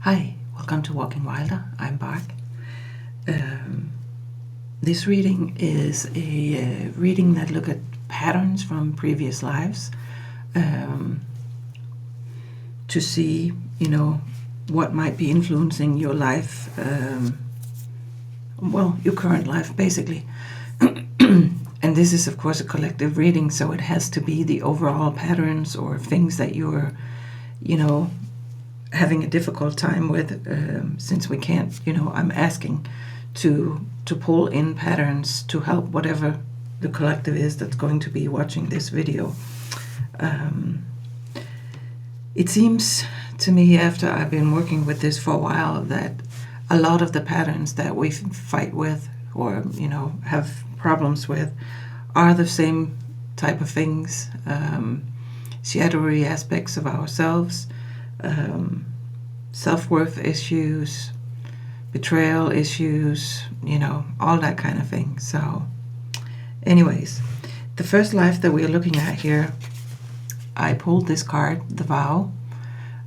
Hi, welcome to Walking Wilder. I'm Bark. This reading is a reading that looks at patterns from previous lives to see, what might be influencing your life, your current life, basically. And this is, of course, a collective reading, so it has to be the overall patterns or things that you're, having a difficult time with, since we can't, I'm asking to pull in patterns to help whatever the collective is that's going to be watching this video. It seems to me, after I've been working with this for a while, that a lot of the patterns that we fight with or, have problems with are the same type of things, shadowy aspects of ourselves, self-worth issues, betrayal issues, all that kind of thing. So anyways, the first life that we're looking at here, I pulled this card, the vow,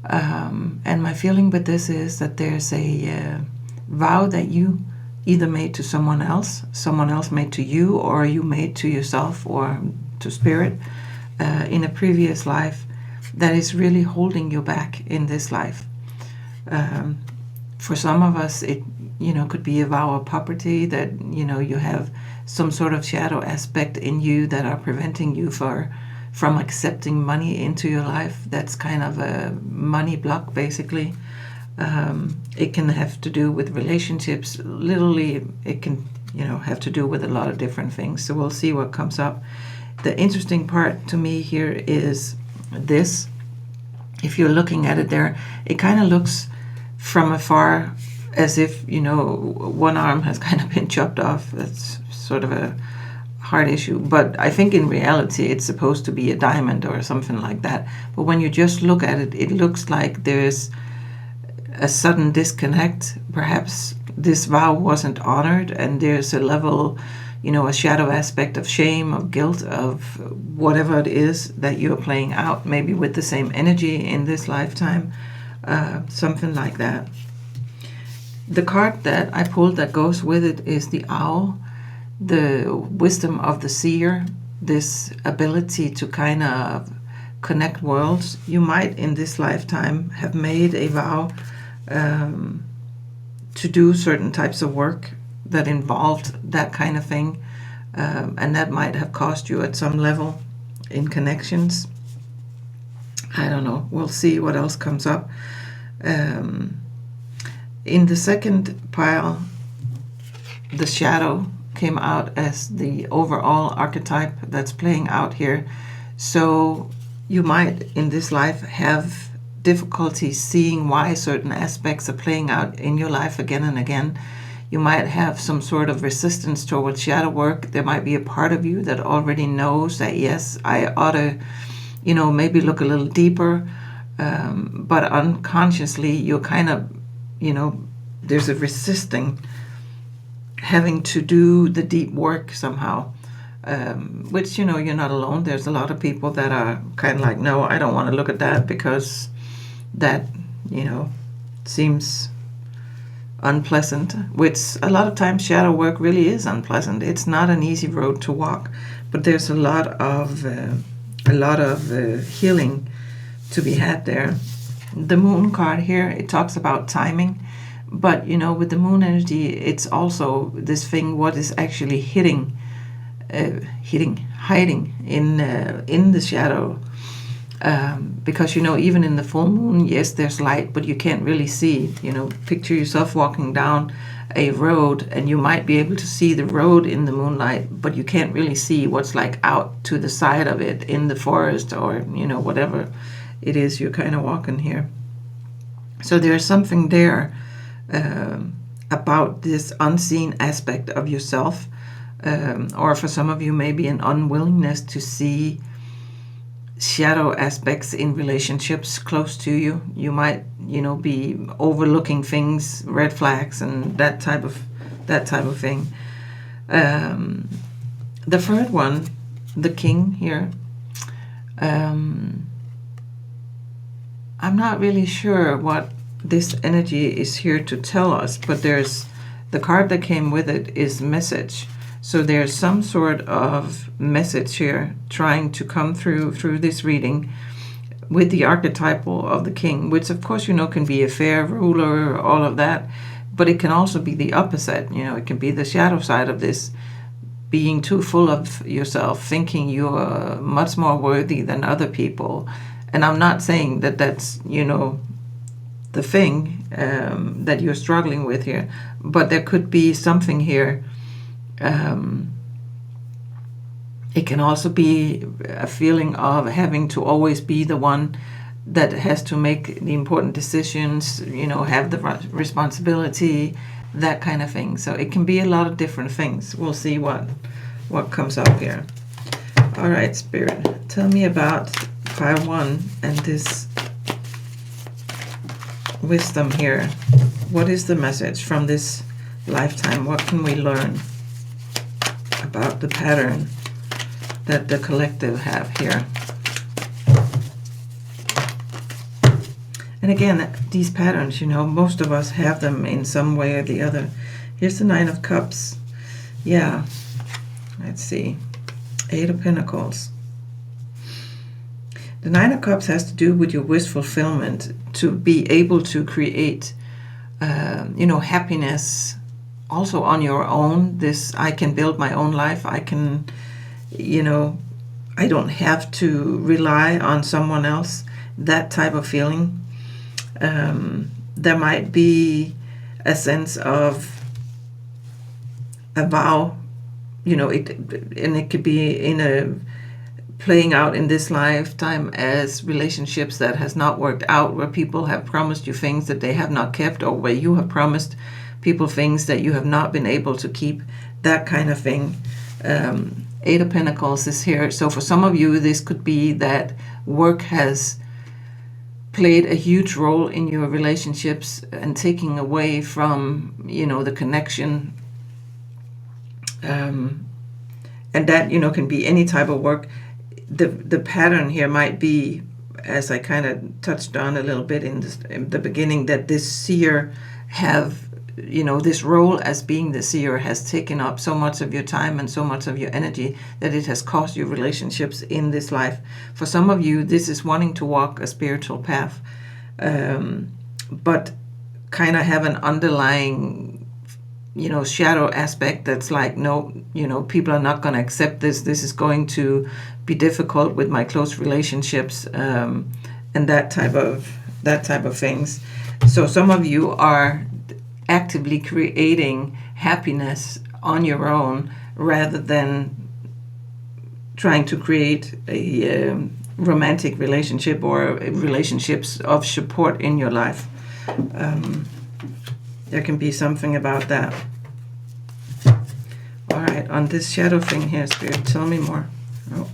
and my feeling with this is that there's a vow that you either made to someone else made to you, or you made to yourself or to spirit in a previous life that is really holding you back in this life. For some of us, it could be a vow of poverty that you have some sort of shadow aspect in you that are preventing you from accepting money into your life. That's kind of a money block, basically. It can have to do with relationships. Literally, it can have to do with a lot of different things. So we'll see what comes up. The interesting part to me here is this. If you're looking at it there, it kind of looks from afar as if, one arm has kind of been chopped off. That's sort of a hard issue. But I think in reality, it's supposed to be a diamond or something like that. But when you just look at it, it looks like there's a sudden disconnect. Perhaps this vow wasn't honored, and there's a level, a shadow aspect of shame, of guilt, of whatever it is that you're playing out, maybe with the same energy in this lifetime, something like that. The card that I pulled that goes with it is the owl, the wisdom of the seer, this ability to kind of connect worlds. You might in this lifetime have made a vow to do certain types of work that involved that kind of thing, and that might have cost you at some level in connections. I don't know. We'll see what else comes up. In the second pile, the shadow came out as the overall archetype that's playing out here. So you might in this life have difficulty seeing why certain aspects are playing out in your life again and again. You might have some sort of resistance towards shadow work. There might be a part of you that already knows that, yes, I ought to, maybe look a little deeper. But unconsciously, you're kind of, there's a resisting having to do the deep work somehow, which, you're not alone. There's a lot of people that are kind of like, no, I don't want to look at that because that, seems unpleasant, which a lot of times shadow work really is unpleasant. It's not an easy road to walk, but there's a lot of healing to be had there. The moon card here, it talks about timing, but with the moon energy, it's also this thing, what is actually hiding hiding in the shadow, because even in the full moon, yes, there's light, but you can't really see. Picture yourself walking down a road, and you might be able to see the road in the moonlight, but you can't really see what's like out to the side of it in the forest, or whatever it is you're kind of walking here. So there's something there about this unseen aspect of yourself, or for some of you, maybe an unwillingness to see shadow aspects in relationships close to you. You might, be overlooking things, red flags, and that type of thing. The third one, the king here, I'm not really sure what this energy is here to tell us, but there's the card that came with it is message. So there's some sort of message here trying to come through this reading with the archetypal of the king, which of course, can be a fair ruler, all of that, but it can also be the opposite. It can be the shadow side of this, being too full of yourself, thinking you're much more worthy than other people. And I'm not saying that that's, the thing that you're struggling with here, but there could be something here. It can also be a feeling of having to always be the one that has to make the important decisions, have the responsibility, that kind of thing. So it can be a lot of different things. We'll see what comes up here. All right, Spirit, tell me about pile 1 and this wisdom here. What is the message from this lifetime? What can we learn about the pattern that the collective have here? And again, these patterns, most of us have them in some way or the other. Here's the 9 of Cups. Yeah, let's see. 8 of Pentacles. The 9 of Cups has to do with your wish fulfillment, to be able to create, happiness also on your own. This, I can build my own life. I can, I don't have to rely on someone else. That type of feeling. There might be a sense of a vow, it could be in a playing out in this lifetime as relationships that has not worked out, where people have promised you things that they have not kept, or where you have promised people things that you have not been able to keep, that kind of thing. 8 of Pentacles is here. So for some of you, this could be that work has played a huge role in your relationships and taking away from, the connection. And that, can be any type of work. The pattern here might be, as I kind of touched on a little bit in the beginning, that this seer have, this role as being the seer has taken up so much of your time and so much of your energy that it has cost you relationships in this life. For some of you, this is wanting to walk a spiritual path, but kind of have an underlying, shadow aspect that's like, no, people are not going to accept this. This is going to be difficult with my close relationships, and that type of things. So some of you are actively creating happiness on your own rather than trying to create a romantic relationship or relationships of support in your life. There can be something about that. All right, on this shadow thing here, Spirit, tell me more. Oh.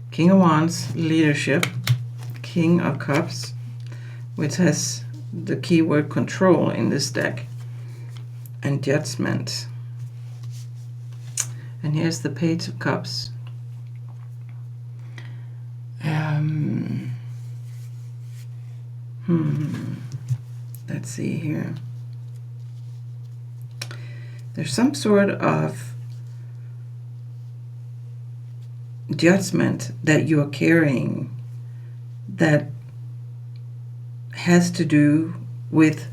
King of Wands, leadership. King of Cups, which has the keyword control in this deck, and Judgment. And here's the Page of Cups. Let's see here. There's some sort of judgment that you're carrying that has to do with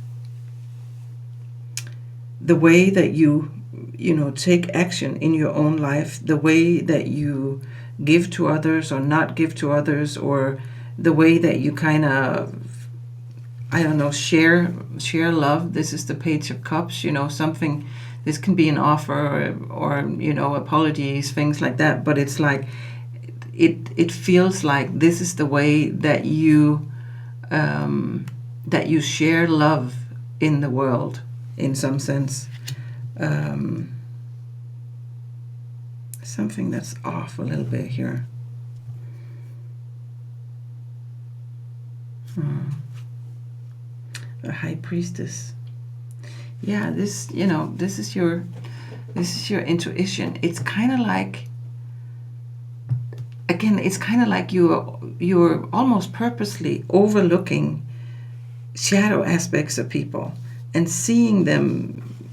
the way that you take action in your own life, the way that you give to others or not give to others, or the way that you kind of, share love. This is the Page of Cups, something, this can be an offer or apologies, things like that, but it's like, it feels like this is the way that you share love in the world, in some sense. Something that's off a little bit here. A High Priestess. Yeah, this is your intuition. It's kind of like a again, it's kind of like you're almost purposely overlooking shadow aspects of people and seeing them,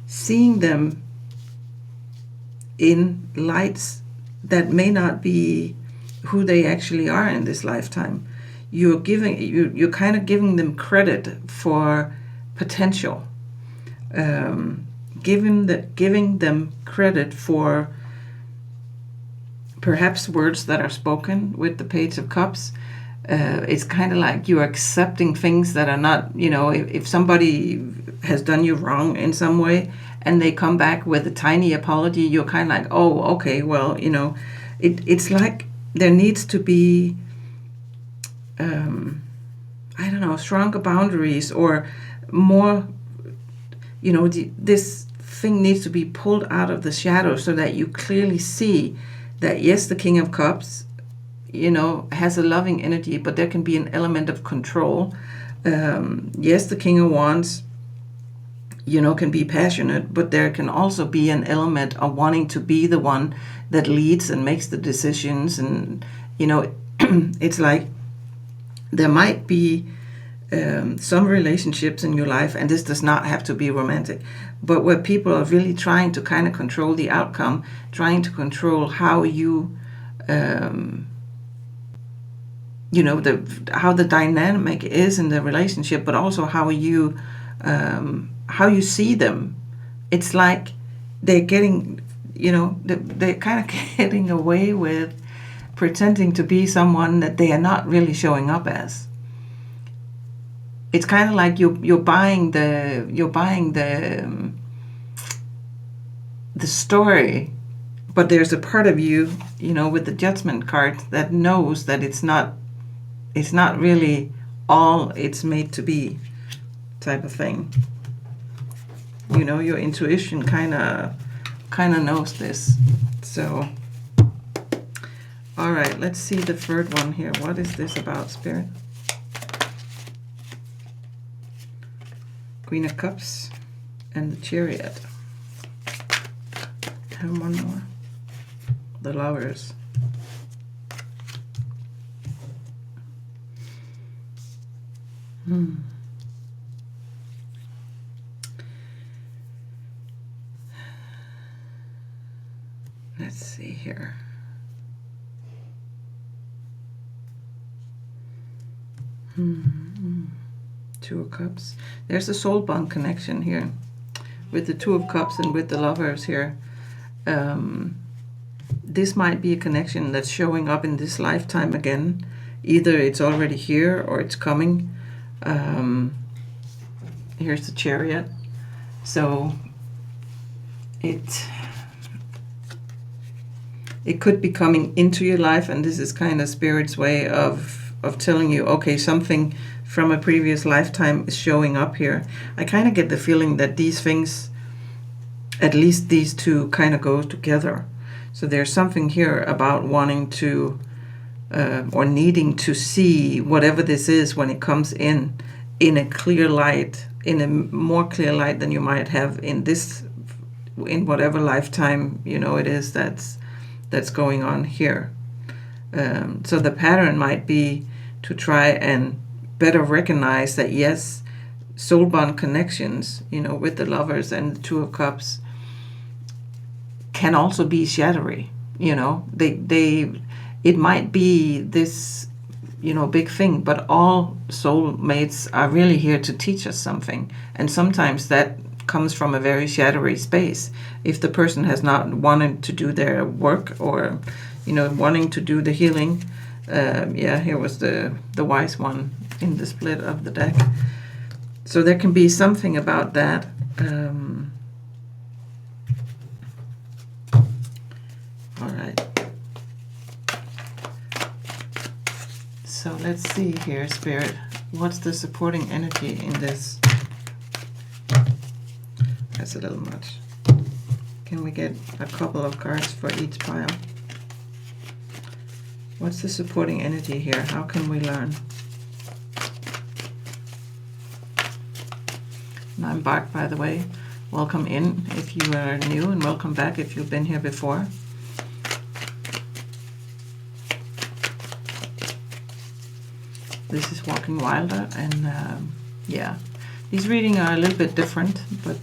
seeing them in lights that may not be who they actually are in this lifetime. You're kind of giving them credit for potential, giving them credit for perhaps words that are spoken with the Page of Cups. It's kind of like you're accepting things that are not, if somebody has done you wrong in some way and they come back with a tiny apology, you're kind of like, oh, okay, well, it's like there needs to be, I don't know, stronger boundaries or more, this thing needs to be pulled out of the shadow so that you clearly see that, yes, the King of Cups, has a loving energy, but there can be an element of control. Yes, the King of Wands, can be passionate, but there can also be an element of wanting to be the one that leads and makes the decisions. And, it's like there might be some relationships in your life, and this does not have to be romantic, but where people are really trying to kind of control the outcome, trying to control how you, how the dynamic is in the relationship, but also how you see them. It's like they're getting, they're kind of getting away with pretending to be someone that they are not really showing up as. It's kind of like you're buying the story, but there's a part of you, with the Judgment card that knows that it's not really all it's made to be, type of thing. Your intuition kind of knows this. So, all right, let's see the third one here. What is this about, Spirit? Queen of Cups and the Chariot. And one more. The Lovers. Let's see here. Two of Cups. There's a soul bond connection here with the Two of Cups and with the Lovers here. This might be a connection that's showing up in this lifetime again. Either it's already here or it's coming. Here's the Chariot. So it could be coming into your life, and this is kind of Spirit's way of telling you, okay, something from a previous lifetime is showing up here. I kind of get the feeling that these things, at least these two, kind of go together. So there's something here about wanting to or needing to see whatever this is when it comes in a clear light, in a more clear light than you might have in whatever lifetime it is that's going on here. So the pattern might be to try and better recognize that, yes, soul bond connections, with the Lovers and the Two of Cups can also be shadowy. It might be this, big thing, but all soulmates are really here to teach us something. And sometimes that comes from a very shadowy space. If the person has not wanted to do their work or, wanting to do the healing. Here was the Wise One in the split of the deck. So there can be something about that. All right. So let's see here, Spirit. What's the supporting energy in this? That's a little much. Can we get a couple of cards for each pile? What's the supporting energy here? How can we learn? And I'm Bart, by the way. Welcome in if you are new, and welcome back if you've been here before. This is Walking Wilder, and yeah, these readings are a little bit different, but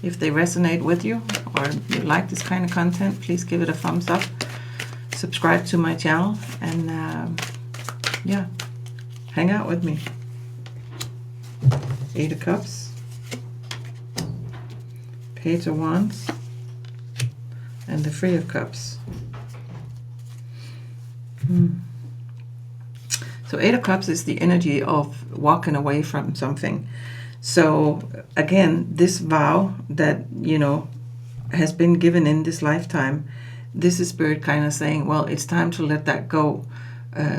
if they resonate with you or you like this kind of content, please give it a thumbs up, subscribe to my channel, and yeah, hang out with me. 8 of Cups, Page of Wands, and the 3 of Cups. So 8 of Cups is the energy of walking away from something. So again, this vow that, you know, has been given in this lifetime, this is Spirit kind of saying, well, it's time to let that go.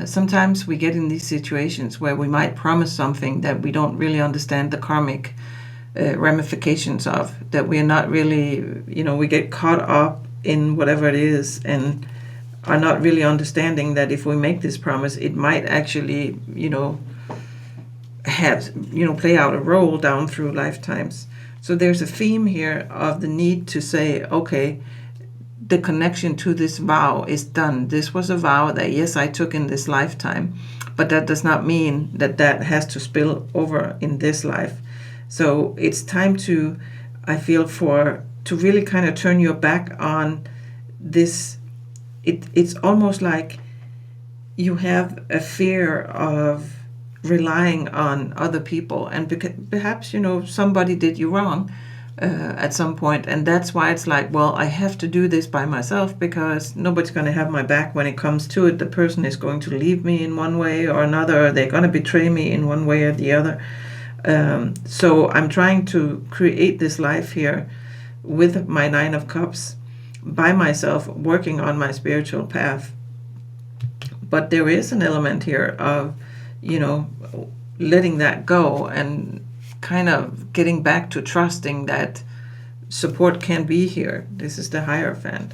Sometimes we get in these situations where we might promise something that we don't really understand the karmic ramifications of, that we're not really, you know, we get caught up in whatever it is and are not really understanding that if we make this promise, it might actually, you know, have, you know, play out a role down through lifetimes. So there's a theme here of the need to say, okay, the connection to this vow is done. This was a vow that, yes, I took in this lifetime, but that does not mean that that has to spill over in this life. So it's time to, I feel, to really kind of turn your back on this. It's almost like you have a fear of relying on other people, and perhaps, you know, somebody did you wrong at some point, and that's why it's like, well, I have to do this by myself because nobody's going to have my back when it comes to it. The person is going to leave me in one way or another, or they're going to betray me in one way or the other. So I'm trying to create this life here with my 9 of Cups by myself, working on my spiritual path. But there is an element here of, you know, letting that go and kind of getting back to trusting that support can be here. This is the Hierophant.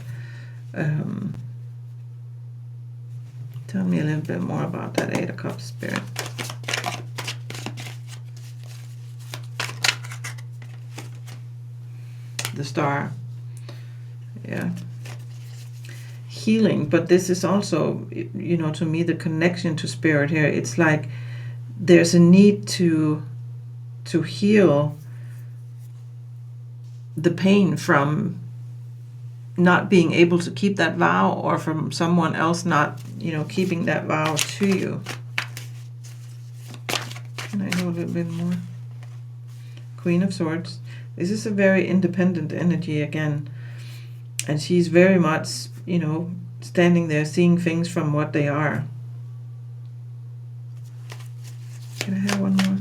Tell me a little bit more about that 8 of Cups, Spirit. The Star. Yeah. Healing, but this is also, you know, to me, the connection to Spirit here. It's like there's a need to heal the pain from not being able to keep that vow, or from someone else not, you know, keeping that vow to you. Can I know a little bit more? Queen of Swords. This is a very independent energy again, and she's very much, you know, standing there seeing things from what they are. Can I have one more?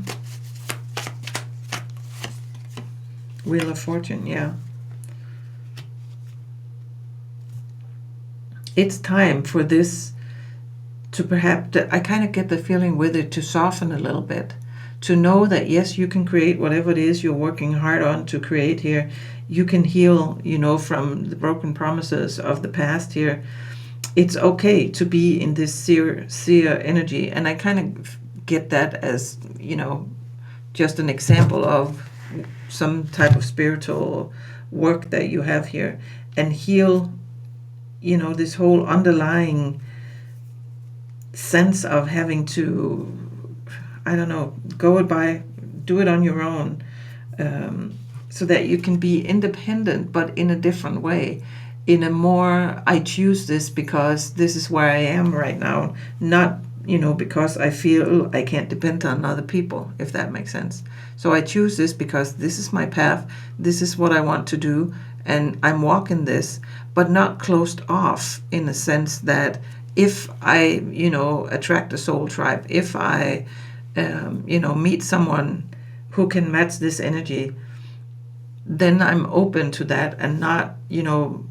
Wheel of Fortune, yeah. It's time for this to perhaps, I kind of get the feeling with it, to soften a little bit. To know that, yes, you can create whatever it is you're working hard on to create here. You can heal, you know, from the broken promises of the past here. It's okay to be in this seer energy. And I kind of get that as, you know, just an example of some type of spiritual work that you have here. And heal, you know, this whole underlying sense of having to, I don't know, do it on your own, so that you can be independent, but in a different way, in a more, I choose this because this is where I am right now, not, you know, because I feel I can't depend on other people, if that makes sense. So I choose this because this is my path, this is what I want to do, and I'm walking this, but not closed off, in a sense that if I, you know, attract a soul tribe, if I, you know, meet someone who can match this energy, then I'm open to that, and not, you know,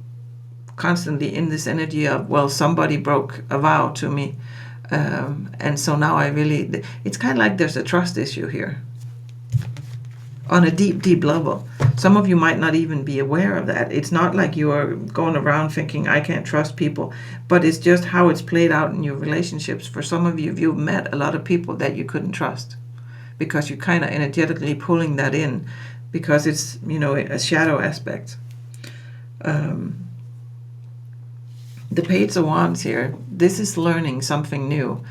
constantly in this energy of, well, somebody broke a vow to me. And so now it's kind of like there's a trust issue here on a deep, deep level. Some of you might not even be aware of that. It's not like you are going around thinking, I can't trust people, but it's just how it's played out in your relationships. For some of you, you've met a lot of people that you couldn't trust because you're kind of energetically pulling that in because it's, you know, a shadow aspect. The Page of Wands here, this is learning something new,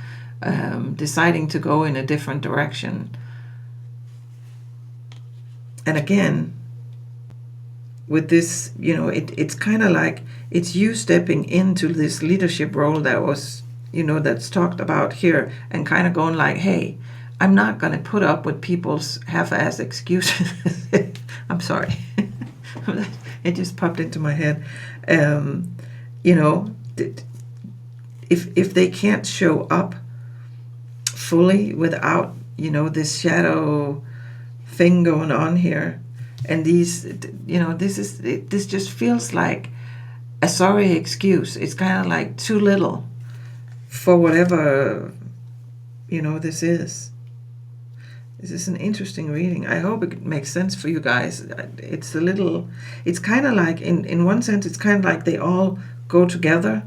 deciding to go in a different direction. And again, with this, you know, it's kind of like it's you stepping into this leadership role that was, you know, that's talked about here, and kind of going like, hey, I'm not going to put up with people's half-ass excuses. I'm sorry. It just popped into my head. You know, if they can't show up fully without, you know, this shadow thing going on here, and these, you know, this just feels like a sorry excuse. It's kind of like too little for whatever, you know, this is. This is an interesting reading. I hope it makes sense for you guys. It's a little, it's kind of like, in one sense, it's kind of like they all go together,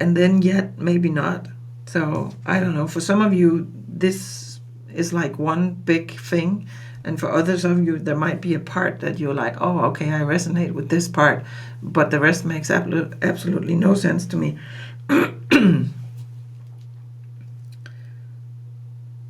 and then yet maybe not. So I don't know. For some of you, this is like one big thing, and for others of you, there might be a part that you're like, oh, okay, I resonate with this part, but the rest makes absolutely no sense to me.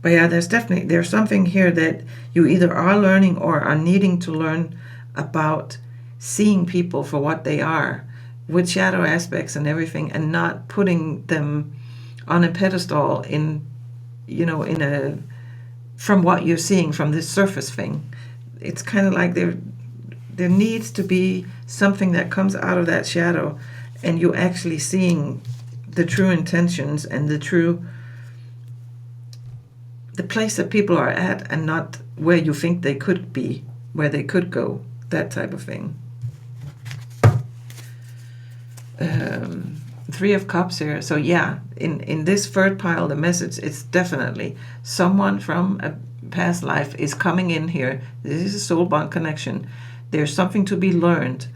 But yeah, there's something here that you either are learning or are needing to learn about seeing people for what they are, with shadow aspects and everything, and not putting them on a pedestal in, you know, in a, from what you're seeing from this surface thing. It's kind of like there needs to be something that comes out of that shadow, and you actually seeing the true intentions and the place that people are at, and not where you think they could be, where they could go, that type of thing. Three of Cups here. So yeah, in this third pile, the message is definitely someone from a past life is coming in here. This is a soul bond connection. There's something to be learned.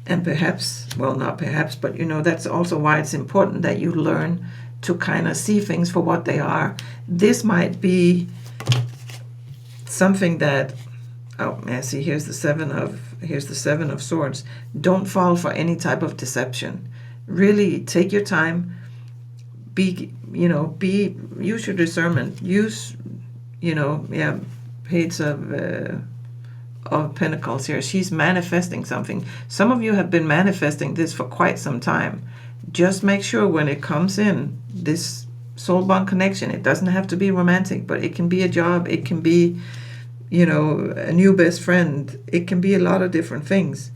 And perhaps, well, not perhaps, but you know, that's also why it's important that you learn to kind of see things for what they are. This might be something that, oh, yeah, see, here's the Seven of Swords. Don't fall for any type of deception. Really take your time. Use your discernment. Use, you know, yeah, Page of Pentacles here. She's manifesting something. Some of you have been manifesting this for quite some time. Just make sure when it comes in, this soul bond connection, it doesn't have to be romantic, but it can be a job, it can be, you know, a new best friend, it can be a lot of different things.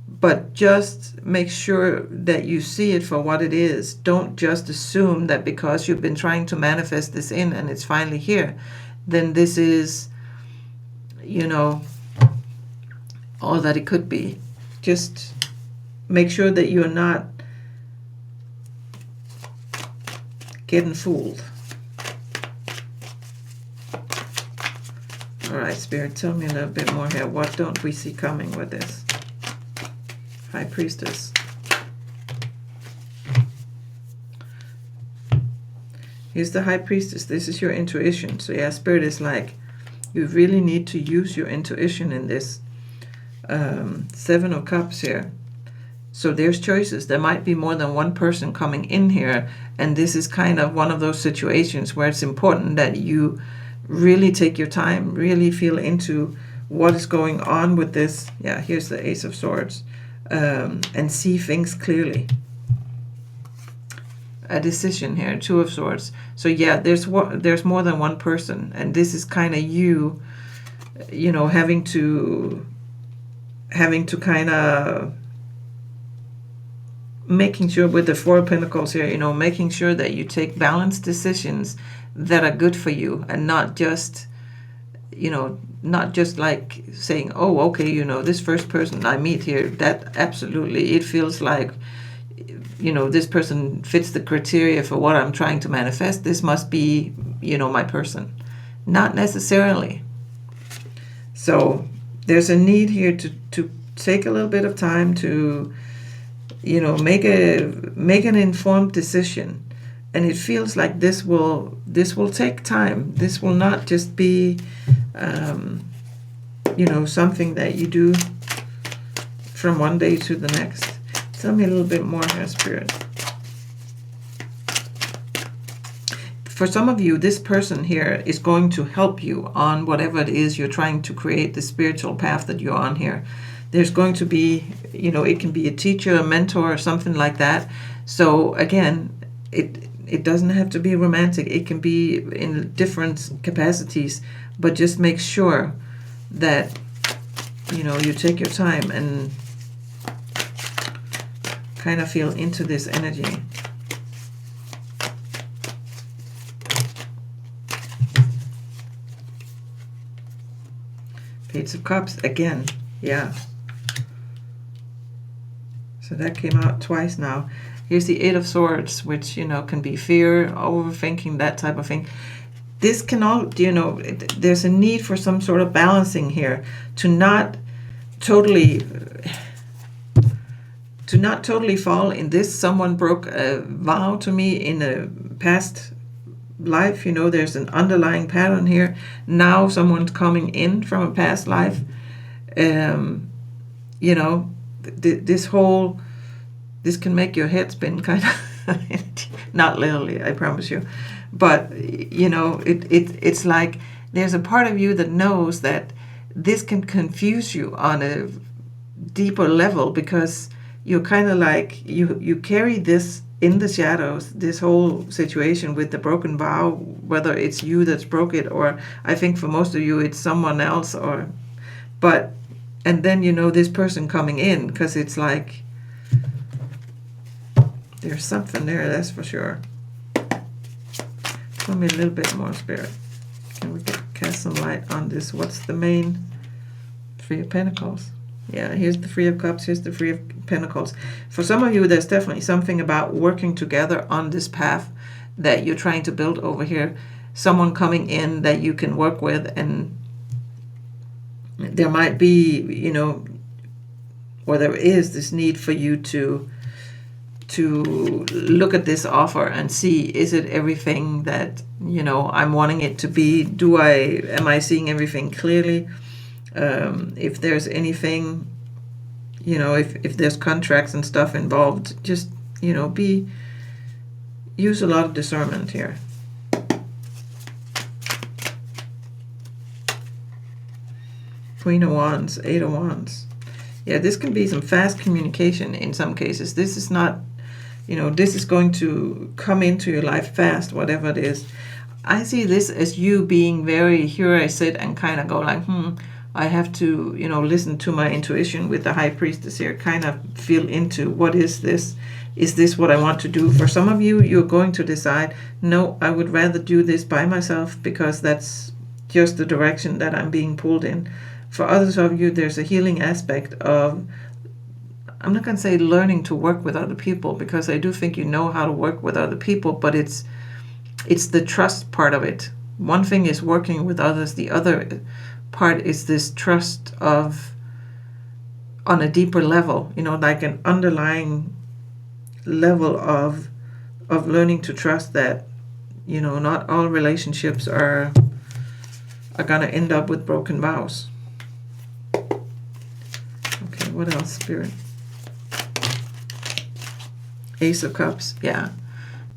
But just make sure that you see it for what it is. Don't just assume that because you've been trying to manifest this in and it's finally here, then this is, you know, all that it could be. Just make sure that you're not getting fooled. All right, Spirit, tell me a little bit more here. What don't we see coming with this? High Priestess. Here's the High Priestess. This is your intuition. So yeah, Spirit is like, you really need to use your intuition in this. Seven of Cups here. So there's choices. There might be more than one person coming in here, and this is kind of one of those situations where it's important that you really take your time, really feel into what is going on with this. Yeah, here's the Ace of Swords. And see things clearly. A decision here, Two of Swords. So yeah, there's more than one person, and this is kind of you know, having to kind of making sure with the Four of Pentacles here, you know, making sure that you take balanced decisions that are good for you, and not just, you know, not just like saying, oh, okay, you know, this first person I meet here, that absolutely, it feels like, you know, this person fits the criteria for what I'm trying to manifest. This must be, you know, my person. Not necessarily. So there's a need here to take a little bit of time to, you know, make an informed decision. And it feels like this will take time. This will not just be, you know, something that you do from one day to the next. Tell me a little bit more here, Spirit. For some of you, this person here is going to help you on whatever it is you're trying to create, the spiritual path that you're on here. There's going to be, it can be a teacher, a mentor, or something like that. So again, it doesn't have to be romantic. It can be in different capacities, but just make sure that, you take your time and kind of feel into this energy. Page of Cups again, yeah. So that came out twice now. Here's the Eight of Swords, which, can be fear, overthinking, that type of thing. This can all, there's a need for some sort of balancing here to not totally fall in this. Someone broke a vow to me in a past life. There's an underlying pattern here. Now someone's coming in from a past life. This can make your head spin, kind of. Not literally, I promise you, but it's like there's a part of you that knows that this can confuse you on a deeper level, because you're kind of like you carry this in the shadows, this whole situation with the broken vow, whether it's you that's broke it, or I think for most of you it's someone else, and then this person coming in, because it's like there's something there, that's for sure. Tell me a little bit more, Spirit. Can we cast some light on this? What's the main Three of Pentacles? Yeah, here's the Three of Cups, here's the Three of Pentacles. For some of you, there's definitely something about working together on this path that you're trying to build over here. Someone coming in that you can work with, and there might be, or there is this need for you to look at this offer and see, is it everything that, I'm wanting it to be? Am I seeing everything clearly? If there's anything, if there's contracts and stuff involved, just, use a lot of discernment here. Queen of Wands, Eight of Wands. Yeah, this can be some fast communication in some cases. This is not, this is going to come into your life fast, whatever it is. I see this as you being very, here I sit and kind of go like, I have to, listen to my intuition with the High Priestess here, kind of feel into, what is this? Is this what I want to do? For some of you, you're going to decide, no, I would rather do this by myself, because that's just the direction that I'm being pulled in. For others of you, there's a healing aspect of, I'm not going to say learning to work with other people, because I do think you know how to work with other people, but it's the trust part of it. One thing is working with others. The other part is this trust of, on a deeper level, like an underlying level of learning to trust that, not all relationships are going to end up with broken vows. Okay, what else, Spirit? Ace of Cups, yeah.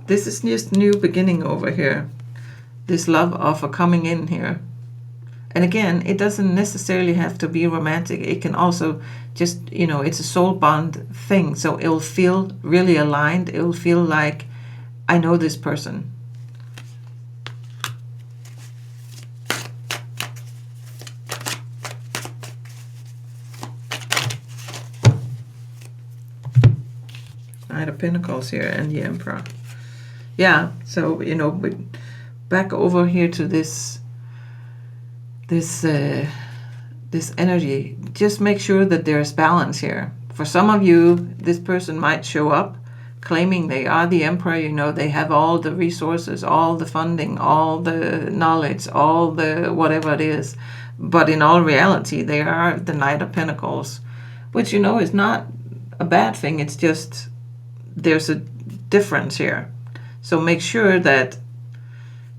This is just new beginning over here. This love offer coming in here. And again, it doesn't necessarily have to be romantic. It can also just, it's a soul bond thing. So it'll feel really aligned. It'll feel like, I know this person. Knight of Pentacles here and the Emperor. Yeah, so, back over here to this energy. Just make sure that there's balance here. For some of you, this person might show up claiming they are the Emperor. They have all the resources, all the funding, all the knowledge, all the whatever it is. But in all reality, they are the Knight of Pentacles, which, is not a bad thing. It's just there's a difference here. So make sure that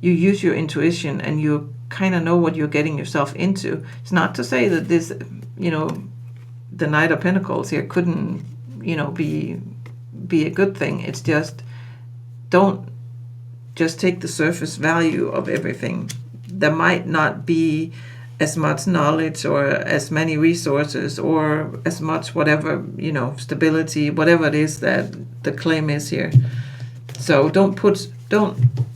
you use your intuition and you kind of know what you're getting yourself into. It's not to say that this, the Knight of Pentacles here couldn't, be a good thing. It's just, don't just take the surface value of everything. There might not be as much knowledge or as many resources or as much whatever, stability, whatever it is that the claim is here. So don't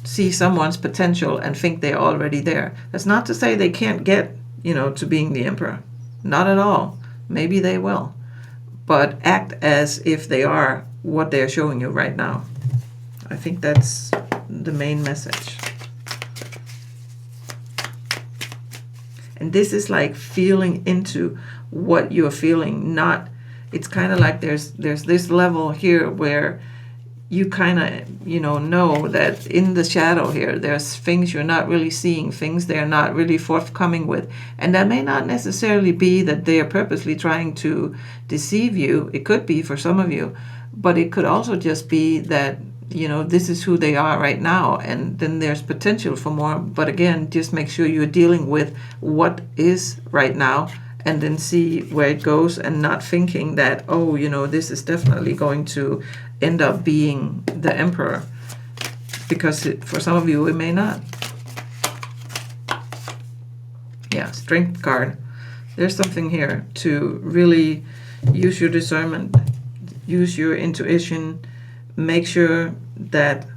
see someone's potential and think they're already there. That's not to say they can't get, to being the emperor. Not at all. Maybe they will. But act as if they are what they're showing you right now. I think that's the main message. And this is like feeling into what you're feeling. It's kind of like there's this level here where you kind of, know that in the shadow here, there's things you're not really seeing, things they're not really forthcoming with. And that may not necessarily be that they are purposely trying to deceive you. It could be for some of you, but it could also just be that, this is who they are right now. And then there's potential for more. But again, just make sure you're dealing with what is right now and then see where it goes, and not thinking that, this is definitely going to end up being the emperor, because for some of you it may not. Yeah, strength card. There's something here to really use your discernment, use your intuition, make sure that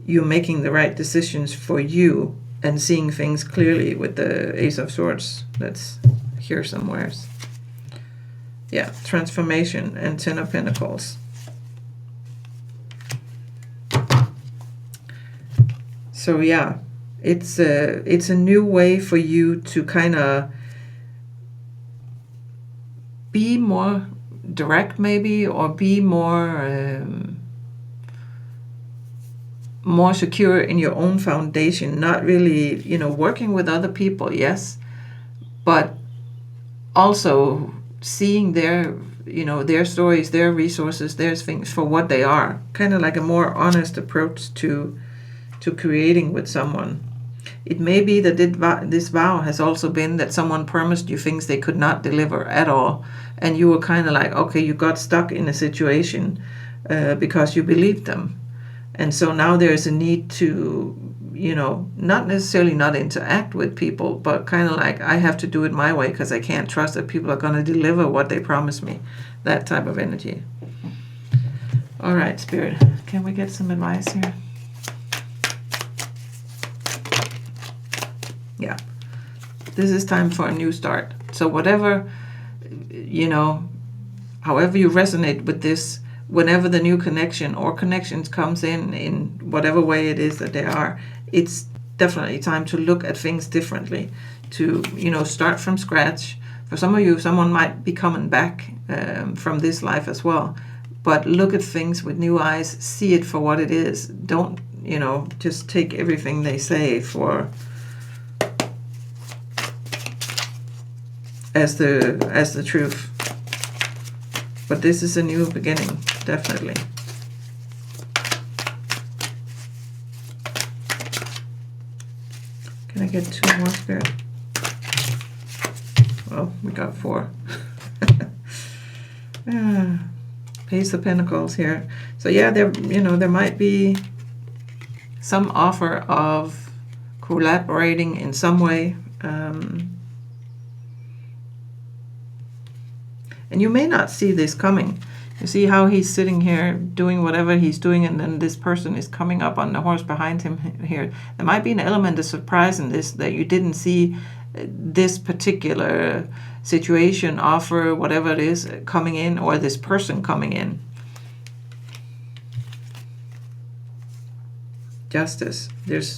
you're making the right decisions for you and seeing things clearly with the Ace of Swords. That's here somewhere. Yeah, transformation and Ten of Pentacles. So yeah, it's a new way for you to kind of be more direct, maybe, or be more secure in your own foundation. Not really, working with other people, yes, but also seeing their stories, their resources, their things for what they are. Kind of like a more honest approach to creating with someone. It may be that this vow has also been that someone promised you things they could not deliver at all, and you were kind of like, okay, you got stuck in a situation because you believed them. And so now there's a need to, not necessarily not interact with people, but kind of like, I have to do it my way because I can't trust that people are going to deliver what they promised me. That type of energy. All right, Spirit, can we get some advice here? Yeah, this is time for a new start. So whatever, however you resonate with this, whenever the new connection or connections comes in whatever way it is that they are, it's definitely time to look at things differently, to, start from scratch. For some of you, someone might be coming back from this life as well, but look at things with new eyes, see it for what it is. Don't, just take everything they say as the truth. But this is a new beginning, definitely. Can I get 2 more, Spirit? Well, we got 4. Ace of Pentacles here. So yeah, there might be some offer of collaborating in some way. And you may not see this coming. You see how he's sitting here doing whatever he's doing, and then this person is coming up on the horse behind him here. There might be an element of surprise in this, that you didn't see this particular situation, offer, whatever it is, coming in, or this person coming in. Justice.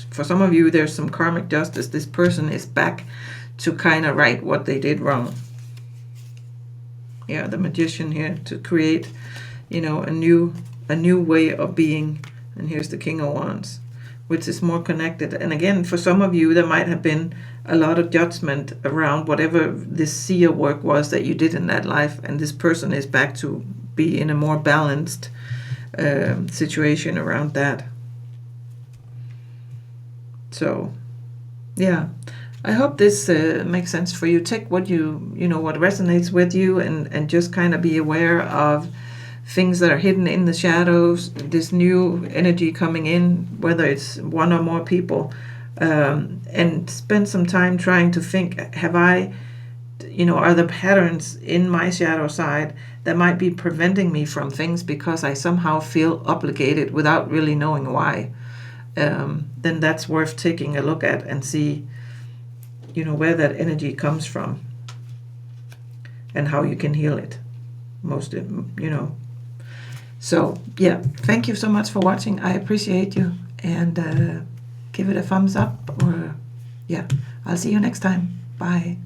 For some of you, there's some karmic justice. This person is back to kind of right what they did wrong. Yeah, the Magician here, to create, a new way of being. And here's the King of Wands, which is more connected. And again, for some of you, there might have been a lot of judgment around whatever this seer work was that you did in that life. And this person is back to be in a more balanced situation around that. So, yeah, I hope this makes sense for you. Take what what resonates with you, and just kind of be aware of things that are hidden in the shadows, this new energy coming in, whether it's one or more people, and spend some time trying to think, are there patterns in my shadow side that might be preventing me from things because I somehow feel obligated without really knowing why. Then that's worth taking a look at and see, where that energy comes from and how you can heal it. So, yeah, thank you so much for watching. I appreciate you. And give it a thumbs up. Or, yeah, I'll see you next time. Bye.